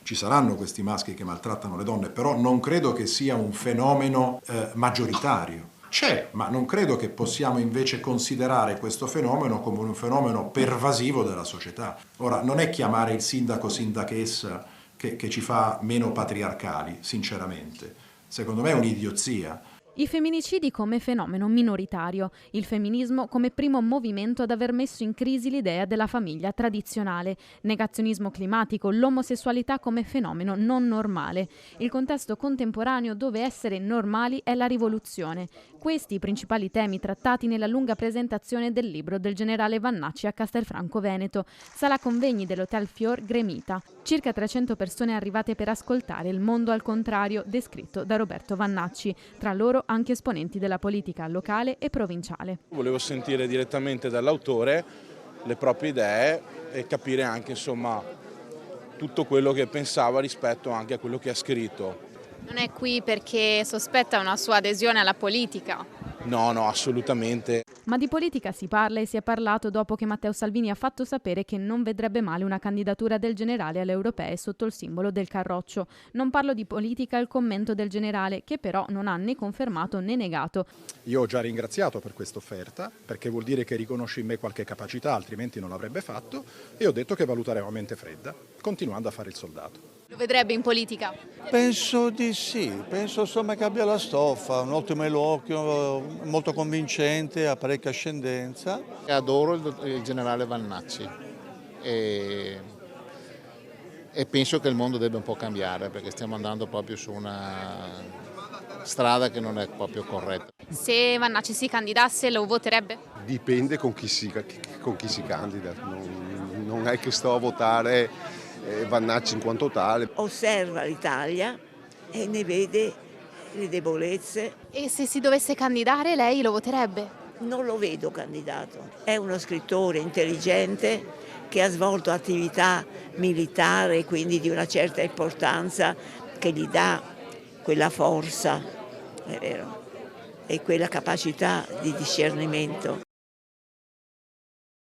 Ci saranno questi maschi che maltrattano le donne, però non credo che sia un fenomeno maggioritario. C'è, ma non credo che possiamo invece considerare questo fenomeno come un fenomeno pervasivo della società. Ora, non è chiamare il sindaco sindachessa che ci fa meno patriarcali, sinceramente. Secondo me è un'idiozia. I femminicidi come fenomeno minoritario, il femminismo come primo movimento ad aver messo in crisi l'idea della famiglia tradizionale, negazionismo climatico, l'omosessualità come fenomeno non normale, il contesto contemporaneo dove essere normali è la rivoluzione. Questi i principali temi trattati nella lunga presentazione del libro del generale Vannacci a Castelfranco Veneto, sala convegni dell'Hotel Fior Gremita. Circa 300 persone arrivate per ascoltare il mondo al contrario descritto da Roberto Vannacci, tra loro anche esponenti della politica locale e provinciale. Volevo sentire direttamente dall'autore le proprie idee e capire anche insomma tutto quello che pensava rispetto anche a quello che ha scritto. Non è qui perché sospetta una sua adesione alla politica? No, assolutamente. Ma di politica si parla e si è parlato dopo che Matteo Salvini ha fatto sapere che non vedrebbe male una candidatura del generale alle europee sotto il simbolo del carroccio. Non parlo di politica al commento del generale, che però non ha né confermato né negato. Io ho già ringraziato per questa offerta, perché vuol dire che riconosce in me qualche capacità, altrimenti non l'avrebbe fatto, e ho detto che valuteremo a mente fredda, continuando a fare il soldato. Lo vedrebbe in politica? Penso di sì, penso insomma che abbia la stoffa, un ottimo eloquio, molto convincente, ha parecchia ascendenza. Adoro il generale Vannacci e penso che il mondo debba un po' cambiare perché stiamo andando proprio su una strada che non è proprio corretta. Se Vannacci si candidasse lo voterebbe? Dipende con chi si candida, non è che sto a votare Vannacci in quanto tale. Osserva l'Italia e ne vede le debolezze. E se si dovesse candidare lei lo voterebbe? Non lo vedo candidato. È uno scrittore intelligente che ha svolto attività militare, quindi di una certa importanza, che gli dà quella forza, è vero, e quella capacità di discernimento.